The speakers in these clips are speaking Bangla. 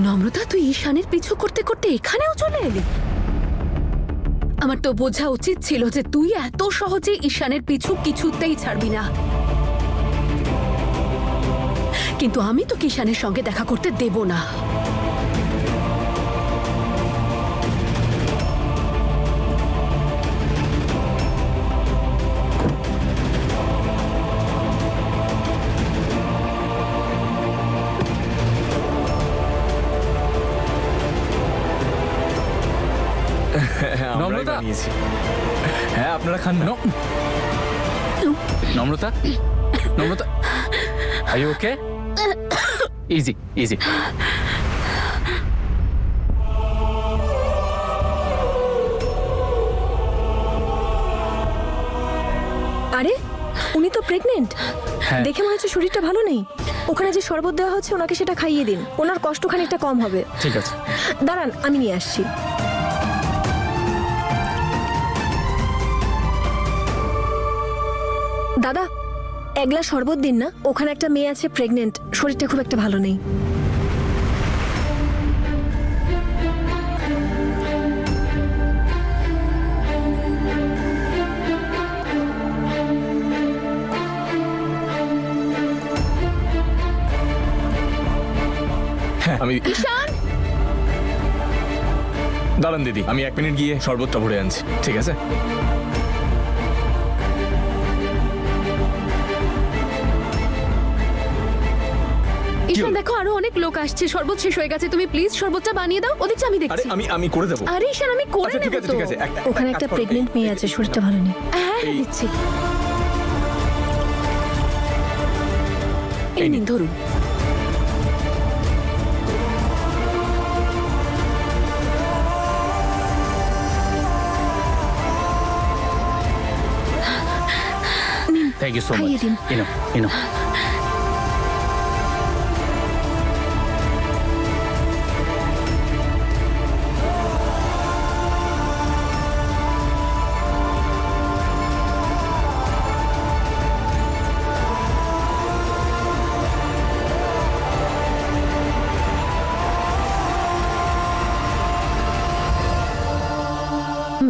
নম্রতা, তুই ঈশানের পিছু করতে করতে এখানেও চলে এলি। আমার তো বোঝা উচিত ছিল যে তুই এত সহজে ঈশানের পিছু কিছুতেই ছাড়বি না, কিন্তু আমি তো ঈশানের সঙ্গে দেখা করতে দেব না। নম্রতা, হ্যাঁ আপনারা খান না। Namrata, Namrata, are you okay? Easy easy. আরে উনি তো প্রেগনেন্ট। হ্যাঁ। দেখে মনে হচ্ছে শরীরটা ভালো নেই। ওখানে যে শরবত দেওয়া হচ্ছে ওনাকে সেটা খাইয়ে দিন, ওনার কষ্ট খানিকটা কম হবে। ঠিক আছে। দাঁড়ান, আমি নিয়ে আসছি। দাদা, এক গ্লাস শরবত দিন না। ওখানে একটা মেয়ে আছে প্রেগনেন্ট, শরীরটা খুব একটা ভালো নেই। হ্যাঁ আমি ঈশান, দাঁড়ান দিদি, আমি 1 মিনিট গিয়ে শরবতটা ভরে আনছি, ঠিক আছে? ঈশান দেখো আরো অনেক লোক আসছে, শরবত শেষ হয়ে গেছে, তুমি প্লিজ শরবতটা বানিয়ে দাও। ওদিকটা আমি আরে দেখছি। আমি করে দেবো। আরে ঈশান, আমি করে আচ্ছা ঠিক নেব আছে তো। ঠিক আছে, ওখানে একটা প্রেগনেন্ট মেয়ে আছে, শরীরটা ভালো নেই। হ্যাঁ এই- দিচ্ছি। এই এই নিন নিন। ধরুন। থ্যাংক ইউ সো খাইয়ে মাচ। দিন। ইনো ইনো।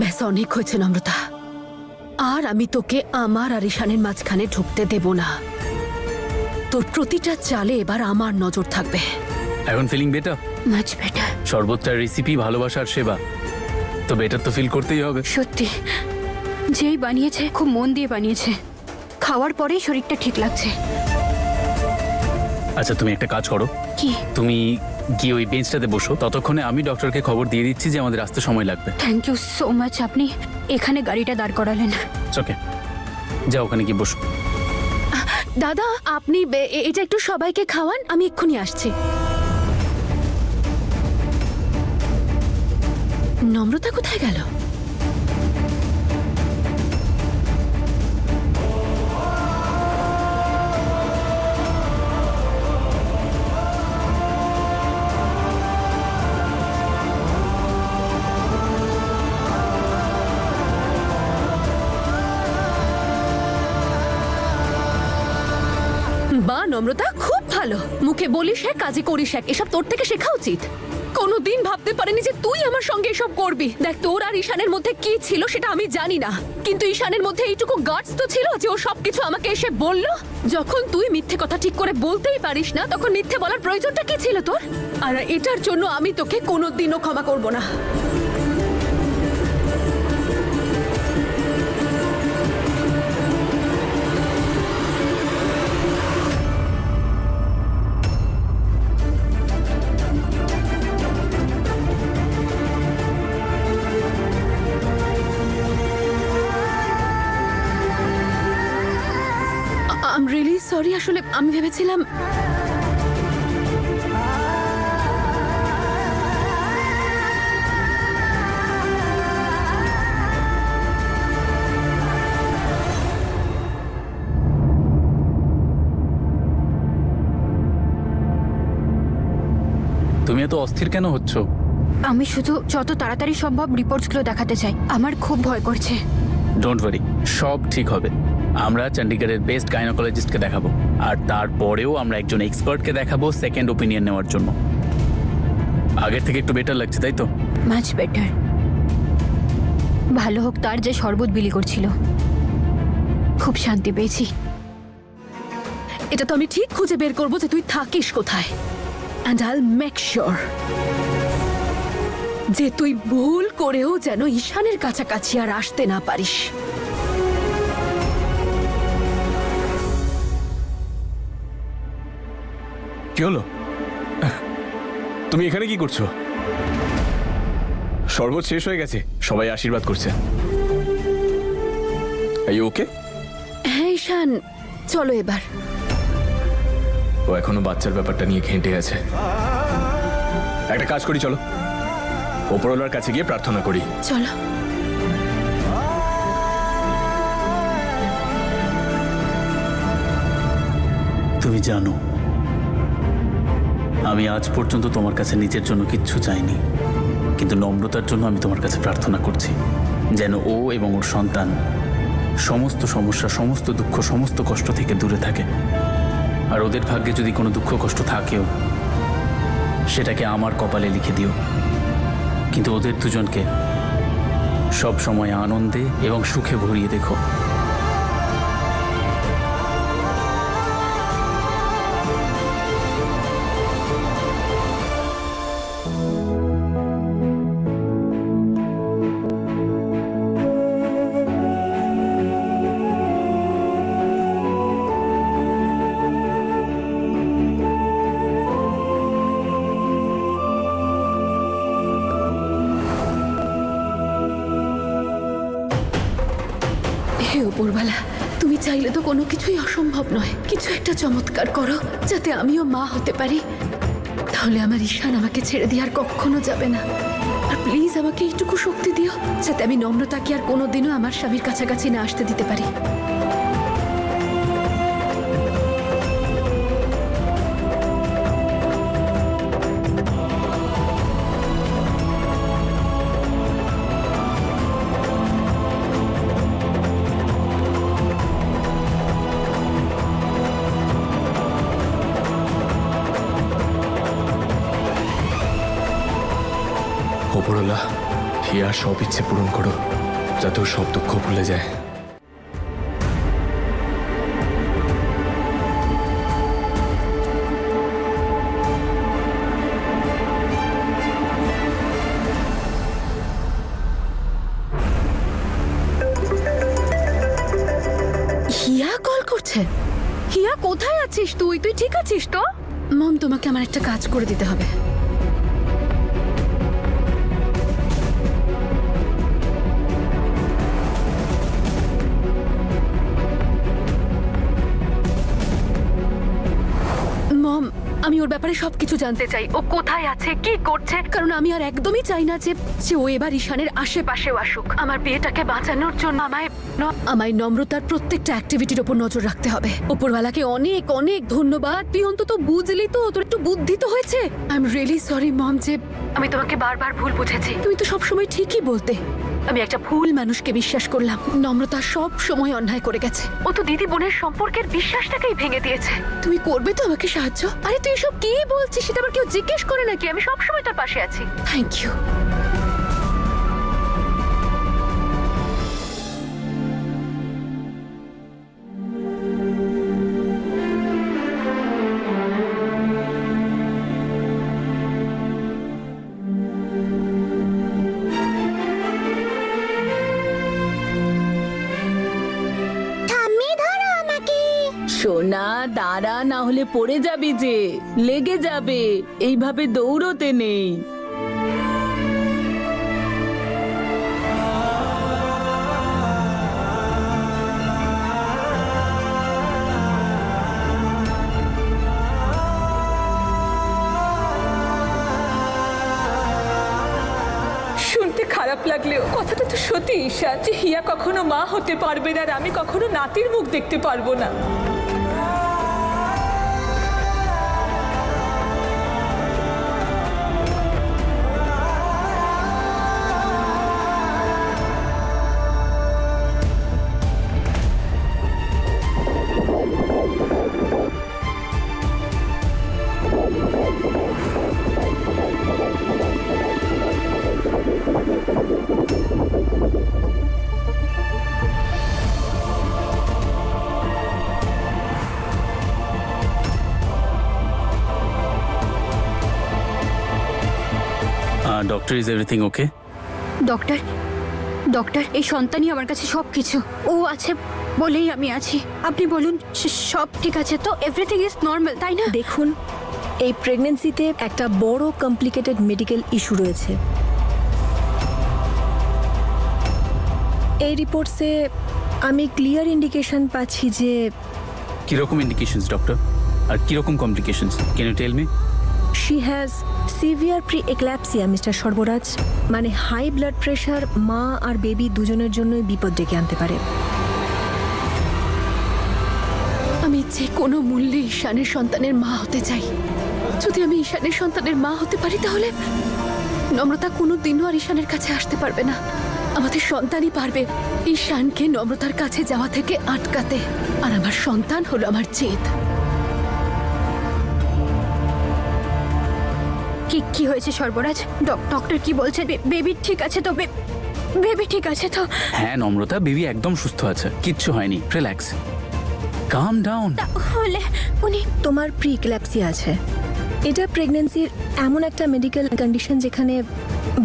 ব্যাস অনেক হয়েছে নম্রতা, আর আমি তোকে আমার আর ঈশানের মাঝখানে ঢুকতে দেব না। তোর প্রতিটা চালে এবার আমার নজর থাকবে। এখন ফিলিং বেটার? Much better. শরবতটার রেসিপি ভালোবাসার সেবা, তো বেটার তো ফিল করতেই হবে। সত্যি, যেই বানিয়েছে খুব মন দিয়ে বানিয়েছে। খাওয়ার পরেই শরীরটা ঠিক লাগছে। আচ্ছা তুমি একটা কাজ করো, কি? তুমি গিয়ে ওই বেঞ্চটাতে বসো, ততক্ষণে আমি ডক্টরকে খবর দিয়ে দিচ্ছি যে আমাদের আসতে সময় লাগবে। থ্যাংক ইউ সো মাচ, আপনি এখানে গাড়িটা দাঁড় করালেন। ওকে, যাও ওখানে গিয়ে বসো। দাদা, আপনি এটা একটু সবাইকে খাওয়ান, আমি এক্ষুনি আসছি। নম্রতা কোথায় গেল? বা নম্রতা, খুব ভালো। মুখে বলিস এক, কাজে করিস এক, এসব তোর থেকে শেখা উচিত। কোনোদিন ভাবতে পারিনি যে তুই আমার সঙ্গে এসব করবি। দেখ, তোর আর ঈশানের মধ্যে কি ছিল সেটা আমি জানি না, কিন্তু ঈশানের মধ্যে এইটুকু গার্ডস তো ছিল যে ও সবকিছু আমাকে এসে বলল। যখন তুই মিথ্যে কথা ঠিক করে বলতেই পারিস না, তখন মিথ্যে বলার প্রয়োজনটা কি ছিল তোর? আর এটার জন্য আমি তোকে কোনোদিনও ক্ষমা করব না। আই এম রিয়েলি সরি, আসলে আমি ভেবেছিলাম। তুমি এত অস্থির কেন হচ্ছ? আমি শুধু যত তাড়াতাড়ি সম্ভব রিপোর্টসগুলো দেখাতে চাই। আমার খুব ভয় করছে। ডোন্ট ওয়ারি, সব ঠিক হবে। আমরা চণ্ডীগড়ের বেস্ট গাইনোকোলজিস্টকে দেখাবো, আর তারপরেও আমরা একজন এক্সপার্টকে দেখাবো সেকেন্ড ওপিনিয়ন নেওয়ার জন্য। আগের থেকে একটু বেটার লাগছে তাই তো? Much better. ভালো হোক তার যে শরবত বিলি করছিল, খুব শান্তি পেয়েছি। এটা তো আমি ঠিক খুঁজে বের করবো যে তুই থাকিস কোথায়, অ্যান্ড আইল মেক শিওর যে তুই ভুল করেও যেন ঈশানের কাছাকাছি আর আসতে না পারিস। কি হলো? তুমি এখানে কি করছো? শরবত শেষ হয়ে গেছে, সবাই আশীর্বাদ করছে। এই ওকে? হ্যাঁ ঈশান, চলো এবার। ও এখনো বাচ্চার ব্যাপারটা নিয়ে ঘেঁটে আছে। একটা কাজ করি, চলো ওপরওয়ালার কাছে গিয়ে প্রার্থনা করি। চলো। তুমি জানো আমি আজ পর্যন্ত তোমার কাছে নিজের জন্য কিচ্ছু চাইনি, কিন্তু নম্রতার জন্য আমি তোমার কাছে প্রার্থনা করছি যেন ও এবং ওর সন্তান সমস্ত সমস্যা, সমস্ত দুঃখ, সমস্ত কষ্ট থেকে দূরে থাকে। আর ওদের ভাগ্যে যদি কোনো দুঃখ কষ্ট থাকেও সেটাকে আমার কপালে লিখে দিও, কিন্তু ওদের দুজনকে সব সময় আনন্দে এবং সুখে ভরিয়ে দেখো। হে উপরওয়ালা, তুমি চাইলে তো কোনো কিছুই অসম্ভব নয়। কিছু একটা চমৎকার করো যাতে আমিও মা হতে পারি, তাহলে আমার ঈশান আমাকে ছেড়ে দিয়ে আর কখনো যাবে না। আর প্লিজ আমাকে এইটুকু শক্তি দিও যাতে আমি নম্রতাকে আর কোনোদিনও আমার স্বামীর কাছাকাছি না আসতে দিতে পারি। ওপরওয়ালা, হিয়ার সব ইচ্ছে পূরণ করো যাতে ও সব দুঃখ ভুলে যায়। হিয়া কল করছে। হিয়া, কোথায় আছিস তুই? তুই ঠিক আছিস তো? মম, তোমাকে আমার একটা কাজ করে দিতে হবে। মম, আমি ওর ব্যাপারে সবকিছু জানতে চাই। ও কোথায় আছে, কি করছে, কারণ আমি আর একদমই চাই না যে ও এবার ঈশানের আশেপাশেও আসুক। আমার বিয়েটাকে বাঁচানোর জন্য আমায় নম্রতার প্রত্যেকটা অ্যাক্টিভিটির ওপর নজর রাখতে হবে। ওপরওয়ালাকে অনেক অনেক ধন্যবাদ। তুই অন্তত বুঝলি তো, তোর একটু বুদ্ধি তো হয়েছে। I am really sorry mom যে আমি তোমাকে বারবার ভুল বুঝেছি। তুমি তো সবসময় ঠিকই বলতে। আমি একটা ভুল মানুষকে বিশ্বাস করলাম। নম্রতা সব সময় অন্যায় করে গেছে। ও তো দিদি বোনের সম্পর্কের বিশ্বাসটাকেই ভেঙে দিয়েছে। তুমি করবে তো আমাকে সাহায্য? আরে তুই এসব কি বলছিস? সেটা আবার কেউ জিজ্ঞেস করে নাকি? আমি সব সময় তোর পাশে আছি। Thank you. সোনা দাঁড়া, না হলে পড়ে যাবি যে, লেগে যাবে। এইভাবে দৌড়তে নেই। শুনতে খারাপ লাগলেও কথাটা তো সত্যি ঈশান, যে হিয়া কখনো মা হতে পারবে না আর আমি কখনো নাতির মুখ দেখতে পারবো না। Doctor, is everything okay? Doctor, doctor, এই সন্তানই আমার কাছে সব কিছু। ও আছে বলেই আমি আছি। আপনি বলুন, সব ঠিক আছে তো? এভরিথিং ইজ নর্মাল, তাই না? দেখুন, এই প্রেগনেন্সিতে একটা বড় কমপ্লিকেটেড মেডিকেল ইস্যু রয়েছে। এই রিপোর্টসে আমি ক্লিয়ার ইন্ডিকেশন পাচ্ছি যে কিরকম ইন্ডিকেশনস ডক্টর, আর কিরকম complications, can you tell me? She has severe preeclampsia mister Sarbaraj. মানে হাই ব্লাড প্রেশার মা আর বেবি দুজনের জন্যই বিপদ ডেকে আনতে পারে। আমি যে কোনো মূল্যে ঈশানের সন্তানের মা হতে চাই। যদি আমি ঈশানের সন্তানের মা হতে পারি তাহলে নম্রতা কোনোদিনও আর ঈশানের কাছে আসতে পারবে না। আমাদের সন্তানই পারবে ঈশানকে নম্রতার কাছে যাওয়া থেকে আটকাতে। আর আমার সন্তান হলো আমার জেদ। কি হয়েছে সর্বরাজ? ডক্টর কি বলছে? বেবি ঠিক আছে তো? বেবি ঠিক আছে তো? হ্যাঁ নম্রতা, বেবি একদম সুস্থ আছে, কিচ্ছু হয়নি, রিল্যাক্স, কাম ডাউন। তাহলে উনি তোমার প্রি এক্ল্যাপসিয়া আছে। এটা প্রেগন্যান্সির এমন একটা মেডিকেল কন্ডিশন যেখানে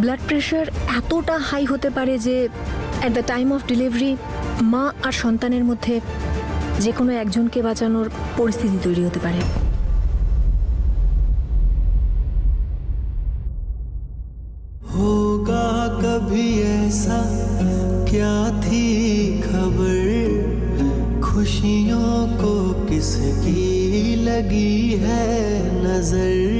ব্লাড প্রেশার এতটা হাই হতে পারে যে at the time of delivery মা আর সন্তানের মধ্যে যে কোনো একজনকে বাঁচানোর পরিস্থিতি তৈরি হতে পারে। होगा कभी ऐसा क्या थी खबर, खुशियों को किसकी लगी है नजर।